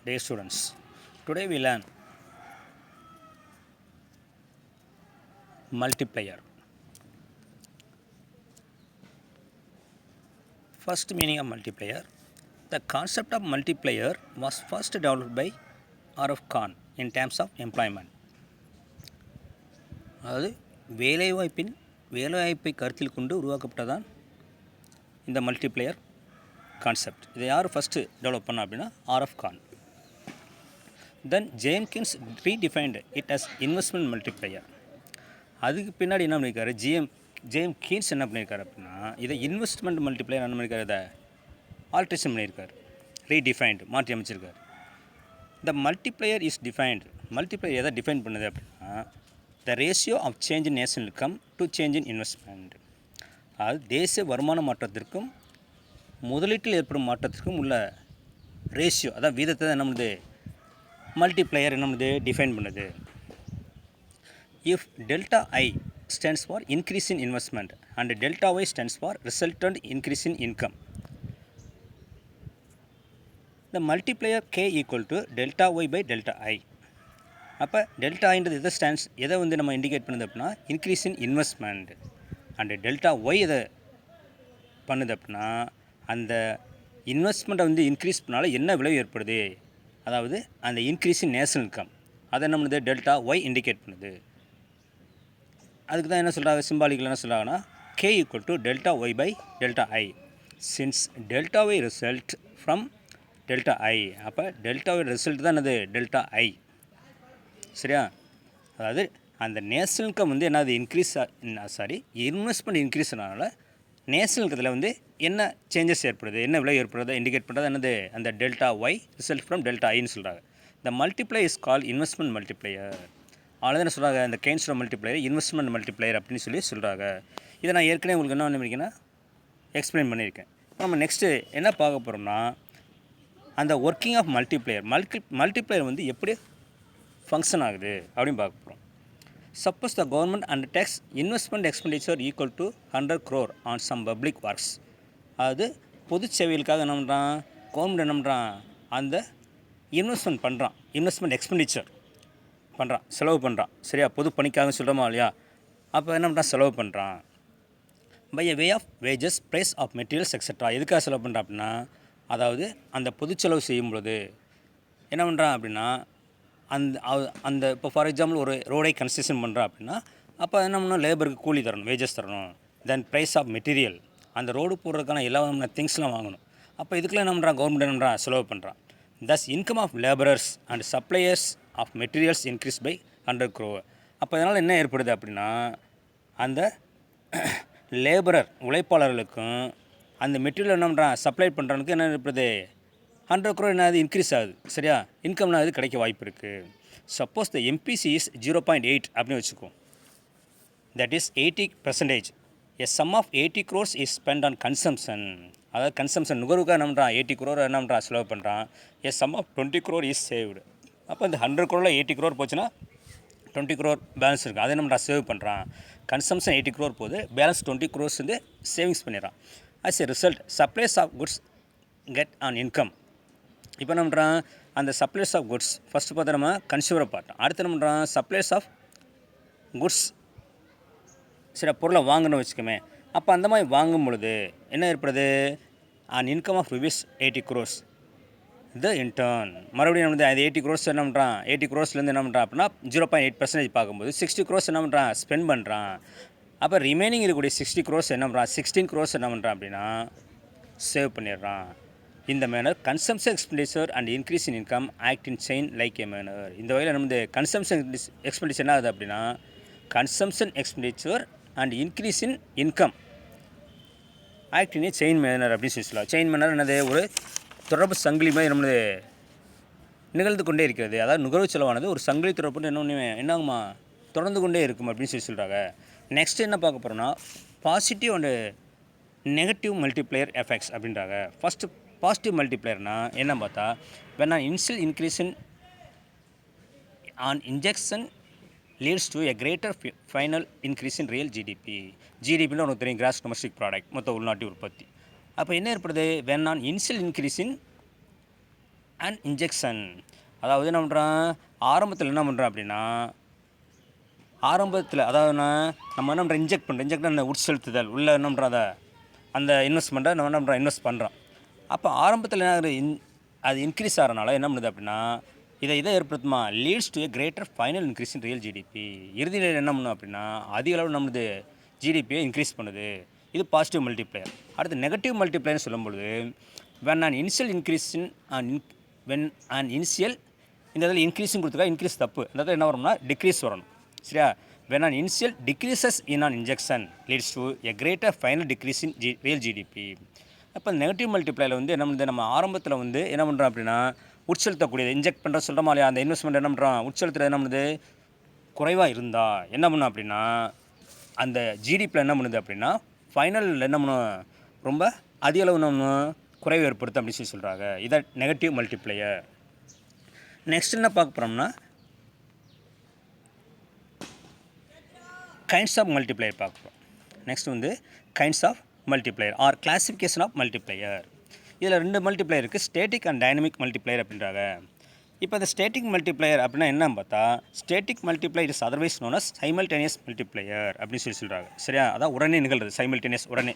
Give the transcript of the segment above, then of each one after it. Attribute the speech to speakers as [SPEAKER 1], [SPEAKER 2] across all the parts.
[SPEAKER 1] Dear students, today we learn multiplier. First meaning of multiplier. The concept of multiplier was first developed by R.F. Kahn in terms of employment. அதாவது வேலைவாய்ப்பை கருத்தில் கொண்டு உருவாக்கப்பட்டதான் இந்த multiplier concept. இதை யார் first develop பண்ணா அப்படின்னா R F Kahn. Then J M Keynes redefined it as investment multiplier. அதுக்கு பின்னாடி என்ன பண்ணியிருக்காரு ஜேம் கீன்ஸ் என்ன பண்ணியிருக்காரு அப்படின்னா இதை இன்வெஸ்ட்மெண்ட் மல்டிப்ளையர் என்ன பண்ணியிருக்காரு, இதை ஆல்ட்ரேஷன் பண்ணியிருக்காரு, ரீடிஃபைன்டு மாற்றி அமைச்சிருக்காரு. The multiplier is defined. Multiplier எதை டிஃபைன் பண்ணுது அப்படின்னா the ratio of change in national income to change in investment. அது தேசிய வருமான மாற்றத்திற்கும் முதலீட்டில் ஏற்படும் மாற்றத்திற்கும் உள்ள ரேஷியோ, அதான் வீதத்தை தான் என்ன பண்ணுது மல்டிப்ளையர் என்ன பண்ணுது டிஃபைன் பண்ணுது. If delta I stands for increase in investment and delta y stands for resultant increase in income, the multiplier k equal to delta y by delta i. அப்போ டெல்டா ஐன்றது எதை வந்து நம்ம இண்டிகேட் பண்ணுது அப்படின்னா increase in investment, and delta Y எதை பண்ணுது அப்படின்னா அந்த இன்வெஸ்ட்மெண்ட்டை வந்து இன்க்ரீஸ் பண்ணால என்ன விளைவு ஏற்படுது, அதாவது அந்த இன்க்ரீஸ் இன் நேஷனல் இன்கம் அதை என்ன பண்ணுது டெல்டா ஒய் இண்டிகேட் பண்ணுது. அதுக்கு தான் என்ன சொல்கிறாங்க, சிம்பாலிக்கில் என்ன சொல்கிறாங்கன்னா k equal to delta Y by delta I since delta Y result from delta I. அப்போ டெல்டா ஒய் ரிசல்ட் தான் என்னது டெல்டா ஐ, சரியா? அதாவது அந்த நேஷனல் இன்கம் வந்து என்னது இன்வெஸ்ட்மெண்ட் இன்க்ரீஸ் ஆனால நேஷனல் இன்கத்தில் வந்து என்ன சேஞ்சஸ் ஏற்படுது, என்ன விலை ஏற்படுறதை இண்டிகேட் பண்ணுறது என்னது அந்த delta Y result from delta ஐன்னு சொல்கிறாங்க. The multiply is call investment multiplier. அதில் என்ன சொல்கிறாங்க, இந்த கெய்ன்ஸோட மல்டிப்ளையர் இன்வெஸ்ட்மெண்ட் மல்டிப்ளையர் அப்படின்னு சொல்கிறாங்க. இதை நான் ஏற்கனவே உங்களுக்கு என்ன பண்ணியிருக்கேன்னா எக்ஸ்பிளைன் பண்ணியிருக்கேன். நம்ம நெக்ஸ்ட்டு என்ன பார்க்க போகிறோம்னா அந்த ஒர்க்கிங் ஆஃப் மல்டிப்ளையர் வந்து எப்படி ஃபங்க்ஷன் ஆகுது அப்படின்னு பார்க்க போகிறோம். Suppose the government undertakes investment expenditure equal to 100 crore on some public works. அதாவது பொது சேவைகளுக்காக என்ன பண்ணுறான் கவர்மெண்ட் என்ன பண்ணுறான் அந்த இன்வெஸ்ட்மெண்ட் எக்ஸ்பெண்டிச்சர் பண்ணுறான், செலவு பண்ணுறான், சரியா? பொது பணிக்காக சொல்கிறோமா இல்லையா? அப்போ என்ன பண்ணுறான் செலவு பண்ணுறான் by a way of wages price of materials etcetera. எதுக்காக செலவு பண்ணுறான் அப்படின்னா அதாவது அந்த பொது செலவு செய்யும் பொழுது என்ன பண்ணுறான் அப்படின்னா அந்த இப்போ ஃபார் எக்ஸாம்பிள் ஒரு ரோடை கன்ஸ்ட்ரக்ஷன் பண்ணுறான் அப்படின்னா அப்போ என்ன பண்ணணும் லேபருக்கு கூலி தரணும், வேஜஸ் தரணும். தென் ப்ரைஸ் ஆஃப் மெட்டீரியல், அந்த ரோடு போடுறதுக்கான எல்லா திங்ஸ்லாம் வாங்கணும். அப்போ இதுக்கெல்லாம் என்ன பண்ணுறான் கவர்மெண்ட் என்ன பண்ணுறான் செலவு பண்ணுறான். Thus income of labourers and suppliers of materials increase by 100 crore. அப்போ இதனால் என்ன ஏற்படுது அப்படின்னா அந்த லேபரர் உழைப்பாளர்களுக்கும் அந்த மெட்டீரியல் என்ன பண்ணுறான் சப்ளை பண்ணுறவனுக்கு என்ன ஏற்படுது 100 crore என்னது இன்க்ரீஸ் ஆகுது, சரியா? இன்கம்னா அது கிடைக்க வாய்ப்பு இருக்குது. சப்போஸ் த எம்பிசி இஸ் 0.8 அப்படின்னு வச்சுக்கோ, that is 80%. A sum of 80 crores is spend on consumption. அதாவது கன்சம்ஷன் நுகர்வுக்காக என்ன பண்ணுறான் 80 crore என்ன பண்ணுறான் செலவு பண்ணுறான். A sum of 20 crore is saved. அப்போ இந்த 100 crore 80 crore போச்சுன்னா 20 crore பேலன்ஸ் இருக்குது, அதை நம்ம சேவ் பண்ணுறான். கன்சம்ஷன் 80 crore போகுது, பேலன்ஸ் 20 crores வந்து சேவிங்ஸ் பண்ணிடுறான். As a result supplies of goods get on income. இப்போ என்ன பண்ணுறான் அந்த சப்ளைஸ் ஆஃப் குட்ஸ் ஃபஸ்ட்டு பார்த்தா நம்ம கன்சியூமரை பார்த்தோம், அடுத்து என்ன பண்ணுறான் சப்ளைஸ் ஆஃப் குட்ஸ், சில பொருளை வாங்கணும்னு வச்சுக்கோமே. அப்போ அந்த மாதிரி வாங்கும் பொழுது என்ன ஏற்படுது an income of rupees 80 crores. இது இன்டர்ன் மறுபடியும் வந்து அது 80 crores என்ன பண்ணுறான் 80 crores என்ன பண்ணுறான் அப்படின்னா 0.8% பார்க்கும்போது 60 crores என்ன பண்ணுறான் ஸ்பெண்ட் பண்ணுறான். அப்போ ரிமைனிங் இருக்கக்கூடிய 60 crores என்ன பண்ணுறான் 16 crores என்ன பண்ணுறான் அப்படின்னா சேவ் பண்ணிடுறான். இந்த manner consumption expenditure and increase in income act in chain like a manner. இந்த வகையில் நம்ம கன்சம்ஷன் எக்ஸ்பெண்டிச்சர் என்ன ஆகுது அப்படின்னா consumption expenditure and increase in income act in a chain manner அப்படின்னு சொல்லலாம். செயின் மேனர் என்னது ஒரு தொடர்பு சங்கிலி மாதிரி நம்மளது நிகழ்ந்து கொண்டே இருக்கிறது. அதாவது நுகர்வு செலவானது ஒரு சங்கிலி தொடர்பு என்னங்குமா தொடர்ந்து கொண்டே இருக்கும் அப்படின்னு சொல்கிறாங்க. நெக்ஸ்ட் என்ன பார்க்க போகிறோம்னா positive and negative multiplier effects அப்படின்றாங்க. ஃபஸ்ட்டு பாசிட்டிவ் மல்டிப்ளையர்னா என்ன பார்த்தா when an initial increase in on injection leads to a greater final increase in real GDP உனக்கு தெரியும் கிராஸ் டொமஸ்டிக் ப்ராடக்ட் மொத்த உள்நாட்டு உற்பத்தி. அப்போ என்ன ஏற்படுது when an initial increase in and injection. அதாவது என்ன பண்ணுறான், ஆரம்பத்தில் என்ன பண்ணுறான் அப்படின்னா, அதாவதுன்னா நம்ம என்ன பண்ணுறோம், இன்ஜெக்ட் பண்ணுறோம். இன்ஜெக்ட் அந்த உட்செலுத்துதல் உள்ள என்ன பண்ணுறோம், அதை அந்த இன்வெஸ்ட்மெண்ட்டை நம்ம என்ன பண்ணுறோம், இன்வெஸ்ட் பண்ணுறோம். அப்போ ஆரம்பத்தில் என்ன ஆகுது, அது இன்க்ரீஸ் ஆகிறனால என்ன பண்ணுது அப்படின்னா, இதை ஏற்படுத்துமா, leads to a greater final increase in real GDP. இறுதியில் என்ன பண்ணும் அப்படின்னா, அதிக அளவு நம்மளுது ஜிடிபியை இன்க்ரீஸ் பண்ணுது. இது பாசிட்டிவ் மல்டிப்ளையர். அடுத்து நெகட்டிவ் மல்டிப்ளையர்னு சொல்லும்பொழுது, when and initial increase when and initial, இந்த இதில் இன்க்ரீஸும் கொடுத்துருக்கா, இன்க்ரீஸ் தப்பு. இந்த இடத்துல என்ன வரும்னா டிக்ரீஸ் வரணும். சரியா? When and initial decreases in an injection leads to a greater final decrease in real GDP. அப்போ நெகட்டிவ் மல்டிப்ளையில் வந்து என்ன பண்ணுது, நம்ம ஆரம்பத்தில் வந்து என்ன பண்ணுறோம் அப்படின்னா, உட்செலுத்தக்கூடியது இன்ஜெக்ட் பண்ணுற சொல்கிறோமா இல்லையா, அந்த இன்வெஸ்ட்மெண்ட் என்ன பண்ணுறோம், உட்செலுத்துறது என்ன பண்ணுது, குறைவாக இருந்தால் என்ன பண்ணும் அப்படின்னா, அந்த ஜிடிபியில் என்ன பண்ணுது அப்படின்னா, ஃபைனல் என்ன பண்ணும், ரொம்ப அதிக அளவு நம்ம குறைவு ஏற்படுத்தும் அப்படின்னு சொல்லி சொல்கிறாங்க. இதை நெகட்டிவ் மல்டிப்ளையர். நெக்ஸ்ட் என்ன பார்க்க போகிறோம்னா, கைண்ட்ஸ் ஆஃப் மல்டிப்ளையர் பார்க்குறோம். நெக்ஸ்ட் வந்து kinds of multiplier are classification of multiplier. இதில் 2 மல்டிப்ளையர் இருக்குது, ஸ்டேட்டிக் அண்ட் டைனமிக் மல்டிப்ளையர் அப்படின்றாங்க. இப்போ இந்த ஸ்டேட்டிக் மல்டிப்ளையர் அப்படின்னா என்னன்னு பார்த்தா, static multiplier is otherwise known as simultaneous multiplier அப்படின்னு சொல்லி சொல்கிறாங்க. சரியா? அதான் உடனே நிகழ்றது, சைமல்டேனியஸ், உடனே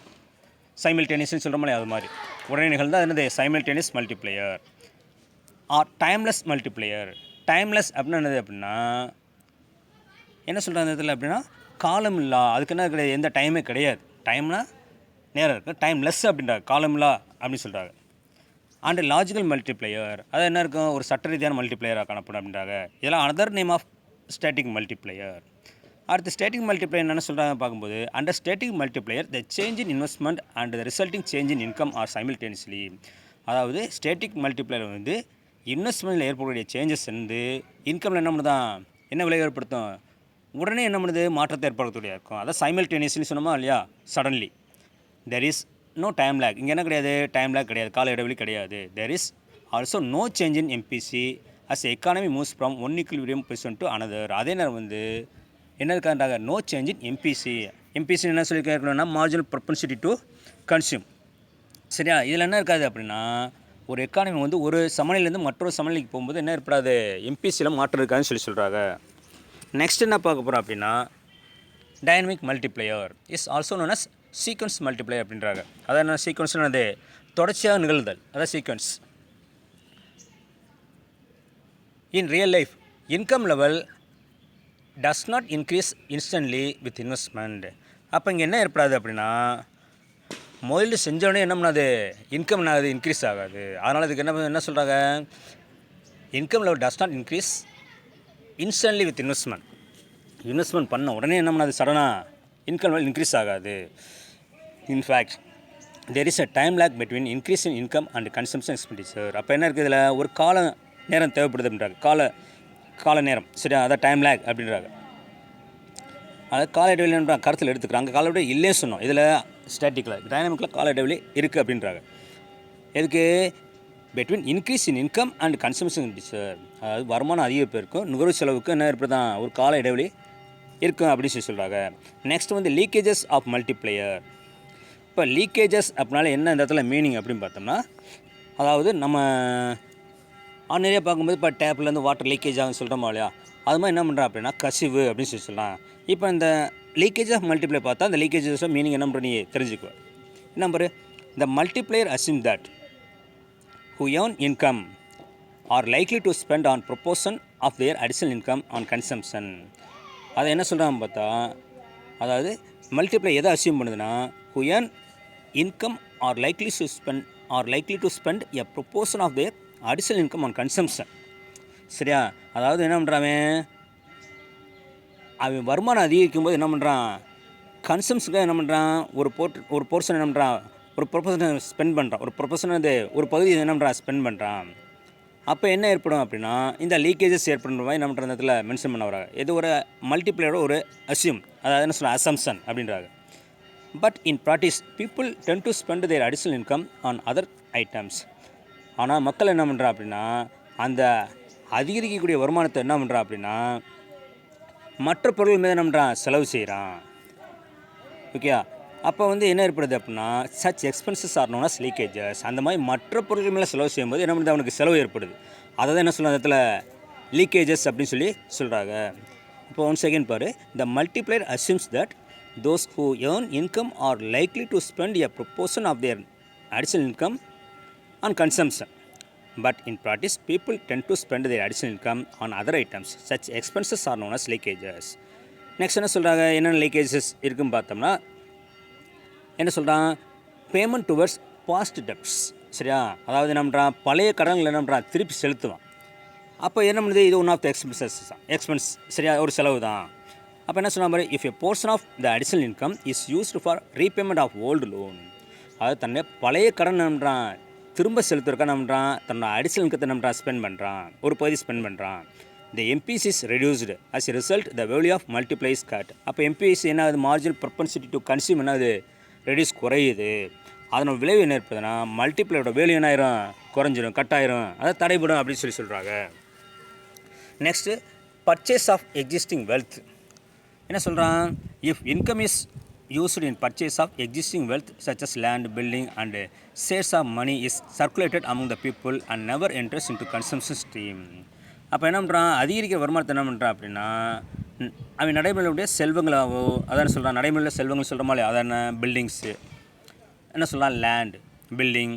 [SPEAKER 1] சைமல்டேனியஸ்னு சொல்கிறோம்ல, அது மாதிரி உடனே நிகழ்ந்தால் என்னது simultaneous multiplier. Or timeless multiplier. Timeless அப்படின்னா என்னது அப்படின்னா, என்ன சொல்கிறாங்க இதில் அப்படின்னா, காலம் இல்லா, அதுக்கு என்ன கிடையாது, எந்த டைமே கிடையாது. டைம்னா நேரம் இருக்குது, டைம்லெஸ் அப்படின்றாங்க, காலம் இல்லா அப்படின்னு சொல்கிறாங்க. அண்ட் லாஜிக்கல் மல்டிப்ளையர், அது என்ன இருக்கும், ஒரு சட்ட ரீதியான மல்டிப்ளையராக காணப்படும் அப்படின்றாங்க. இதெல்லாம் another name of static multiplier. அடுத்து ஸ்டேட்டிக் மல்டிப்ளையர் என்னென்ன சொல்கிறாங்க பார்க்கும்போது, under static multiplier the change in investment and the resulting change in income are simultaneously. அதாவது ஸ்டேட்டிக் மல்டிப்ளையர் வந்து இன்வெஸ்ட்மெண்ட்டில் ஏற்படக்கூடிய சேஞ்சஸ் வந்து இன்கமில் என்ன பண்ணுதான், என்ன விளைவு ஏற்படுத்தும், உடனே என்ன பண்ணுது, மாற்றத்தை ஏற்படுத்தக்கூடிய இருக்கும். அதான் சைமல்டேனியஸ்லி சொன்னோமா இல்லையா, suddenly. There is no time lag. இங்கே என்ன கிடையாது, டைம் லேக் கிடையாது, கால இடைவெளி கிடையாது. There is also no change in MPC as economy moves from one equilibrium position to another. அதே நேரம் வந்து என்ன இருக்கான்றாங்க, no change in MPC. MPC என்ன சொல்லி கேட்கணும்னா, மார்ஜினல் ப்ரொபன்சிட்டி டு கன்சியூம். சரியா? இதில் என்ன இருக்காது அப்படின்னா, ஒரு எக்கானமி வந்து ஒரு சமநிலையிலேருந்து மற்றொரு சமநிலைக்கு போகும்போது என்ன ஏற்படாது, எம்பிசியில் மாற்றம் இருக்காதுன்னு சொல்லி சொல்கிறாங்க. நெக்ஸ்ட் என்ன பார்க்க போகிறோம் அப்படின்னா, dynamic multiplier is also known as sequence multiplier அப்படின்றாங்க. அதான் என்ன சீக்வன்ஸ்னது, தொடர்ச்சியாக நிகழ்தல், அதான் sequence. In real life income level does not increase instantly with investment. அப்போ இங்கே என்ன ஏற்படாது அப்படின்னா, முதலீடு செஞ்சோடனே என்ன பண்ணாது, இன்கம் ஆகுது, இன்க்ரீஸ் ஆகாது. அதனால் இதுக்கு என்ன சொல்கிறாங்க, income level does not increase instantly with investment. Investment பண்ண உடனே என்ன பண்ணாது, சடனாக இன்கம் லெவல் இன்க்ரீஸ் ஆகாது. In fact there is a time lag between increase in income and consumption expenditure. அப்போ என்ன இருக்குது, இதில் ஒரு கால நேரம் தேவைப்படுது அப்படின்றாங்க, கால நேரம். சரியா? அதான் டைம் லேக் அப்படின்றாங்க. அதை கால இடைவெளி கருத்தில் எடுத்துக்கிறாங்க. கால இடைவெளி இல்லையே சொன்னோம், இதில் ஸ்டாட்டிக்கில், டைனமிக்கில் கால இடைவெளி இருக்குது அப்படின்றாங்க. எதுக்கு, between increase in income and consumption expenditure. அதாவது வருமானம் அதிகரிப்பு இருக்கும், நுகர்வு செலவுக்கு என்ன ஏற்படுதான், ஒரு கால இடைவெளி இருக்கும் அப்படின்னு சொல்லி சொல்கிறாங்க. நெக்ஸ்ட் வந்து லீக்கேஜஸ் ஆஃப் மல்டிப்ளையர். இப்போ லீக்கேஜஸ் அப்படின்னால என்ன இந்த இடத்துல மீனிங் அப்படின்னு பார்த்தோம்னா, அதாவது நம்ம ஆர்டினரியாக பார்க்கும்போது இப்போ டேப்லேருந்து வாட்டர் லீக்கேஜ் ஆகுன்னு சொல்கிறோமா இல்லையா, அது மாதிரி என்ன பண்ணுறோம் அப்படின்னா கசிவு அப்படின்னு சொல்லி சொல்லலாம். இப்போ இந்த லீக்கேஜ் ஆஃப் மல்டிப்ளை பார்த்தா அந்த லீக்கேஜஸ் மீனிங் என்ன பண்ணுற நீ தெரிஞ்சுக்குவேன். என்ன number, the multiplier assume that who earn income are likely to spend on proportion of their additional income on consumption. அதை என்ன சொல்கிறாங்க பார்த்தா, அதாவது மல்டிப்ளை எதை அசியூம் பண்ணுதுன்னா, who earn income are likely to spend a proportion of their additional income on consumption. சரியா? அதாவது என்ன பண்ணுறான், அவன் வருமானம் அதிகரிக்கும் போது என்ன பண்ணுறான், கன்சம்ஸுக்காக என்ன பண்ணுறான், ஒரு போர்ஷன் என்ன பண்ணுறான், ஒரு ப்ரொபோஷனை ஸ்பெண்ட் பண்ணுறான், ஒரு ப்ரொபோஷன் அது ஒரு பகுதி என்ன பண்ணுறான், ஸ்பெண்ட் பண்ணுறான். அப்போ என்ன ஏற்படும் அப்படின்னா, இந்த லீக்கேஜஸ் ஏற்படுற மாதிரி என்ன பண்ணுற இடத்துல மென்ஷன் பண்ண வராங்க. இது ஒரு மல்டிப்ளையரோட ஒரு அசியூம், அதாவது என்ன சொல்ல, அசம்ஷன் அப்படின்றாங்க. But in practice people tend to spend their additional income on other items. ஆனால் மக்கள் என்ன பண்ணுறா அப்படின்னா, அந்த அதிகரிக்கக்கூடிய வருமானத்தை என்ன பண்ணுறா அப்படின்னா மற்ற பொருள் மீது என்ன பண்ணுறான், செலவு செய்கிறான். ஓகே, அப்போ வந்து என்ன ஏற்படுது அப்படின்னா such expenses are known as leakages. அந்த மாதிரி மற்ற பொருட்கள் மேலே செலவு செய்யும்போது என்ன பண்ணுது, அவனுக்கு செலவு ஏற்படுது. அதை தான் என்ன சொல்ல இடத்துல லீக்கேஜஸ் அப்படின்னு சொல்லி சொல்கிறாங்க. இப்போ ஒன் செகண்ட் பாரு. The multiplier assumes that those who earn income are likely to spend a proportion of their additional income on consumption. But in practice, people tend to spend their additional income on other items. Such expenses are known as leakages. Next என்ன சொல்கிறாங்க, என்னென்ன leakages இருக்குன்னு பார்த்தோம்னா என்ன சொல்கிறான், payment towards past debts. சரியா, அதாவது என்ன பண்ணுறான், பழைய கடன்கள் என்ன பண்ணுறான் திருப்பி செலுத்துவான். அப்போ என்ன பண்ணுது, இது ஒன் ஆஃப் த எக்ஸ்பென்ஸ். சரியா, ஒரு செலவு தான். அப்போ என்ன சொன்ன மாதிரி, if a portion of the additional income is used for repayment of old loan. அதாவது தன்னை பழைய கடன் என்ன பண்ணுறான் திரும்ப செலுத்துறக்கா என்ன பண்ணுறான், தன்னோட அடிஷனல் இன்கத்தை என்ன பண்ணுறான் ஸ்பெண்ட் பண்ணுறான், ஒரு பகுதி ஸ்பெண்ட் பண்ணுறான். The MPC is reduced as a result the value of multiplies cut. அப்போ எம்பிசி என்ன ஆகுது, மார்ஜினல் ப்ரொபன்சிட்டி டு கன்சியூம் என்ன ஆகுது, ரெடியூஸ் குறையுது. அதனோட விளைவு என்ன இருப்பதுன்னா மல்டிப்ளையோட வேல்யூ என்ன ஆயிரும், குறைஞ்சிரும், கட் ஆயிரும், அதை தடைபடும் அப்படின்னு சொல்லி சொல்கிறாங்க. Next purchase of existing wealth. என்ன சொல்கிறான், if income is used in purchase of existing wealth such as land, building and shares of money is circulated among the people and never enters into consumption stream. அப்போ என்ன பண்ணுறான், அதிகரிக்கிற வருமானத்தை என்ன பண்ணுறான் அப்படின்னா அவன் நடைமுறையுடைய செல்வங்களாகவோ, அதான் சொல்கிறான் நடைமுறையில் செல்வங்கள் சொல்கிற மாதிரி அதான பில்டிங்ஸு என்ன சொல்லலாம், லேண்ட், பில்டிங்,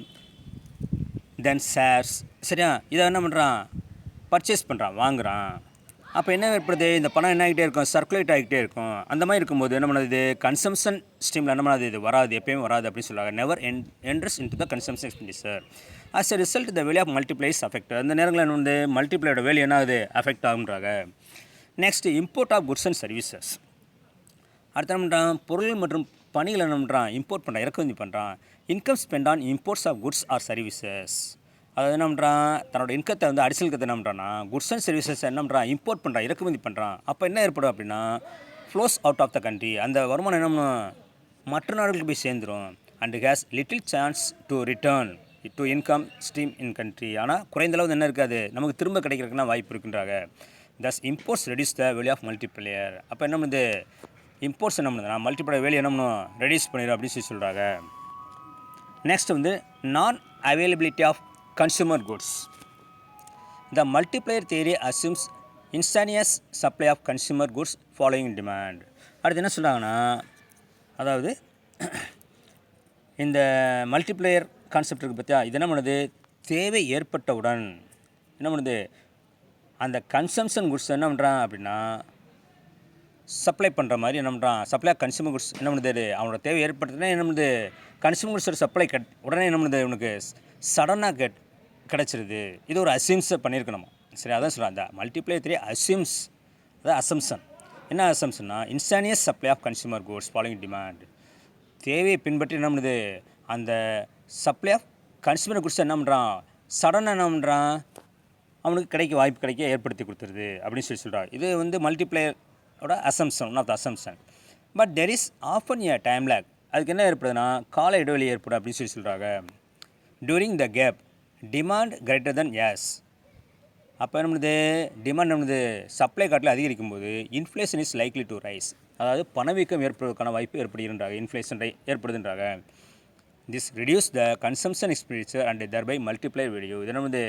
[SPEAKER 1] தென் ஷேர்ஸ். சரியா, இதை என்ன பண்ணுறான் பர்ச்சேஸ் பண்ணுறான், வாங்குகிறான். அப்போ என்ன ஏற்படுது, இந்த பணம் என்ன ஆகிட்டே இருக்கும், சர்க்குலேட் ஆகிட்டே இருக்கும். அந்த மாதிரி இருக்கும்போது என்ன பண்ணுது, கன்சம்ஷன் ஸ்ட்ரீமில் என்ன பண்ணாது, இது வராது, எப்பயுமே வராது அப்படின்னு சொல்லுவாங்க. Never enters into the consumption expenditure. As a result the value of multiplies affect. அந்த நேரங்களில் என்ன வந்து மல்டிப்ளையோட வேல்யூ என்ன ஆகுது, அஃபெக்ட் ஆகுன்றாங்க. Next import of goods and services. அடுத்த என்ன பண்ணுறான், பொருள் மற்றும் பணிகளை என்ன பண்ணுறான் இம்போர்ட் பண்ணுறான், இறக்குமதி பண்ணுறான். Income spend on imports of goods or services. அதாவது என்ன பண்ணுறான், தன்னோட இன்கத்தை வந்து அடிஷனல் இன்கத்தை என்ன பண்ணுறான்னா குட்ஸ் அண்ட் சர்வீசஸ் என்ன பண்ணுறான் இம்போர்ட் பண்ணுறான், இறக்குமதி பண்ணுறான். அப்போ என்ன ஏற்படும் அப்படின்னா flows out of the country. அந்த வருமானம் என்ன பண்ணும், மற்ற நாடுகளுக்கு போய் சேர்ந்துடும். And has little chance to return to income stream in country. ஆனால் குறைந்தளவு என்ன இருக்காது, நமக்கு திரும்ப கிடைக்கிறதுக்குன்னா வாய்ப்பு இருக்குன்றாங்க. Thus imports reduce the value of multiplier. அப்போ என்ன பண்ணுது, இம்போர்ட்ஸ் என்ன பண்ணுதுன்னா மல்டிப்ளையர் வேல்யூ என்ன பண்ணும், ரெடியூஸ் பண்ணிடும் அப்படின்னு சொல்லி சொல்கிறாங்க. நெக்ஸ்ட் வந்து non availability of consumer goods. The multiplier theory assumes instantaneous supply of consumer goods following demand. அடுத்து என்ன சொல்கிறாங்கன்னா, அதாவது இந்த மல்டிப்ளையர் கான்செப்ட் இருக்குது பார்த்தியா, இது என்ன பண்ணுது, தேவை ஏற்பட்டவுடன் என்ன பண்ணுது அந்த கன்சம்ஷன் குட்ஸ் என்ன பண்ணுறான் அப்படின்னா சப்ளை பண்ணுற மாதிரி என்ன பண்ணுறான், சப்ளை ஆஃப் கன்சியூமர் குட்ஸ் என்ன பண்ணுது, அவனோட தேவை ஏற்படுத்தினா என்ன பண்ணுது, கன்சியூமர் குட்ஸோட சப்ளை உடனே என்ன பண்ணுது, உனக்கு சடனாக கிடச்சிருது. இது ஒரு அசியூம்ஸை பண்ணியிருக்கணுமா. சரி, அதான் சொல்கிறேன், அந்த மல்டிப்ளை த்ரீ அசியூம்ஸ், அதான் அசம்ஷன். என்ன அசம்ஷன்னா instantaneous supply of consumer goods following demand. தேவையை பின்பற்றி என்ன பண்ணுது, அந்த சப்ளை ஆஃப் கன்சியூமர் குட்ஸ் என்ன பண்ணுறான் சடனாக என்ன பண்ணுறான் அவனுக்கு வாய்ப்பு கிடைக்க ஏற்படுத்தி கொடுத்துருது அப்படின்னு சொல்லி சொல்கிறார். இது வந்து மல்டிப்ளையரோட assumption, one of the assumption. But there is often a time lag. அதுக்கு என்ன ஏற்படுதுன்னா கால இடைவெளி ஏற்படும் அப்படின்னு சொல்லி சொல்கிறாங்க. During the gap demand greater than S. அப்போ என்ன பண்ணுது, டிமாண்ட் என்ன பண்ணுது சப்ளை காட்டில் அதிகரிக்கும் போது inflation is likely to rise. அதாவது பணவீக்கம் ஏற்படுவதற்கான வாய்ப்பு ஏற்படுகின்றாங்க, இன்ஃப்ளேஷன் ஏற்படுதுன்றாங்க. This reduce the consumption expenditure and thereby multiplier value. இது என்ன வந்து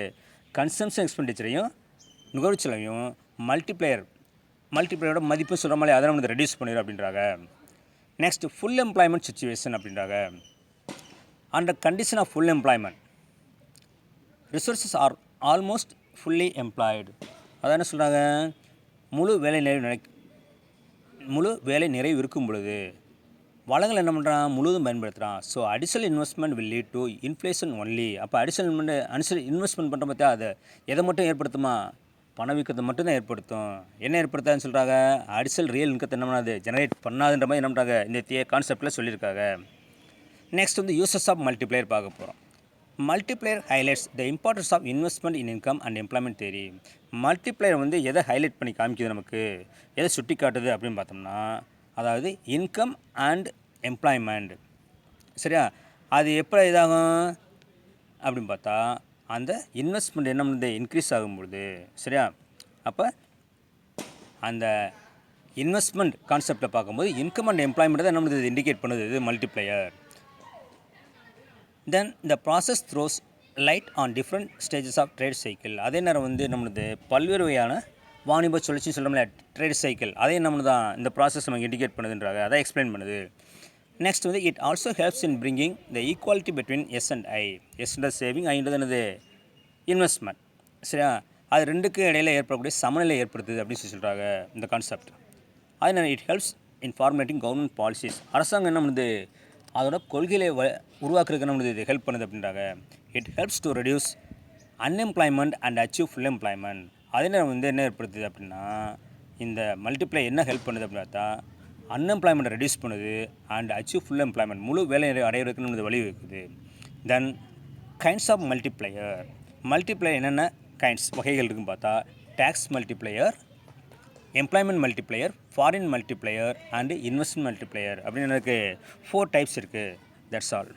[SPEAKER 1] கன்சம்ஷன் எக்ஸ்பெண்டிச்சரையும் நுகர்வு செலவையும் மல்டிப்ளையரோட மதிப்பு சொல்கிற மாதிரி அதை வந்து ரெடியூஸ் பண்ணிடும் அப்படின்றாங்க. நெக்ஸ்ட் ஃபுல் எம்ப்ளாய்மெண்ட் சுச்சுவேஷன் அப்படின்றாங்க. Under condition of full employment resources are almost fully employed. அதான் என்ன சொல்கிறாங்க, முழு வேலை நிறைவு இருக்கும் பொழுது வளங்கள் என்ன பண்ணுறான் முழுவதும் பயன்படுத்துகிறான். So additional investment will lead to inflation only. அப்போ அடிஷனல் இன்வெஸ்ட்மெண்ட் பண்ணுற பார்த்தா அதை எதை மட்டும் ஏற்படுத்துமா, பணவீக்கத்தை மட்டும்தான் ஏற்படுத்தும். என்ன ஏற்படுத்தாதுன்னு சொல்கிறாங்க, அடிஷனல் ரியல் இன்கத்தை என்ன பண்ணாது ஜெனரேட் பண்ணாதுன்ற மாதிரி என்ன பண்ணுறாங்க இந்த கான்செப்டில் சொல்லியிருக்காங்க. நெக்ஸ்ட் வந்து யூசஸ் ஆஃப் மல்டிப்ளையர் பார்க்க போகிறோம். Multiplier highlights the importance of investment in income and employment theory. Multiplier வந்து எதை ஹைலைட் பண்ணி காமிக்குது, நமக்கு எதை சுட்டி காட்டுது அப்படின்னு பார்த்தோம்னா, அதாவது இன்கம் அண்ட் எம்ப்ளாய்மெண்ட். சரியா, அது எப்போ இதாகும் அப்படின்னு பார்த்தா அந்த இன்வெஸ்ட்மெண்ட் என்ன பண்ணுது இன்க்ரீஸ் ஆகும்பொழுது. சரியா, அப்போ அந்த இன்வெஸ்ட்மெண்ட் கான்செப்டில் பார்க்கும்போது இன்கம் அண்ட் எம்ப்ளாய்மெண்ட் தான் நம்மளுக்கு இண்டிகேட் பண்ணுது இது மல்டிப்ளையர். தென் இந்த process throws light on different stages of trade cycle. அதே நேரம் வந்து நம்மளது பல்வேறு வகையான வாணிப சுழற்சின்னு சொல்கிறோம்ல ட்ரேட் சைக்கிள், அதே நம்ம தான் இந்த ப்ராசஸ் நமக்கு இண்டிகேட் பண்ணுதுன்றாங்க, அதை எக்ஸ்பிளைன் பண்ணுது. நெக்ஸ்ட் வந்து it also helps in bringing the equality between S and I. எஸ்ன்றது சேவிங், ஐன்றது என்னது இன்வெஸ்ட்மெண்ட். சரியா, அது ரெண்டுக்கும் இடையில ஏற்படக்கூடிய சமநிலை ஏற்படுத்துது அப்படின்னு சொல்கிறாங்க இந்த கான்செப்ட். அதனால் it helps in formulating government policies. அரசாங்கம் என்ன பண்ணுது, அதோட கொள்கையை உருவாக்குறதுக்கு நம்மளுக்கு இது ஹெல்ப் பண்ணுது அப்படின்றாங்க. It helps to reduce unemployment and achieve full employment. அதே நேரம் வந்து என்ன ஏற்படுத்துது அப்படின்னா, இந்த மல்டிப்ளை என்ன ஹெல்ப் பண்ணுது அப்படின்னு பார்த்தா அன்எம்ப்ளாய்மெண்ட்டை ரெடியூஸ் பண்ணுது அண்ட் அச்சீவ் ஃபுல் எம்ப்ளாய்மெண்ட், முழு வேலை அடையிறதுக்கு நம்மளுக்கு வழி வைக்குது. Then kinds of multiplier. Multiplier என்னென்ன கைண்ட்ஸ் வகைகள் இருக்குன்னு பார்த்தா tax multiplier, employment multiplier, foreign multiplier and investment multiplier அப்படின்னு எனக்கு 4 டைப்ஸ் இருக்குது. That's all.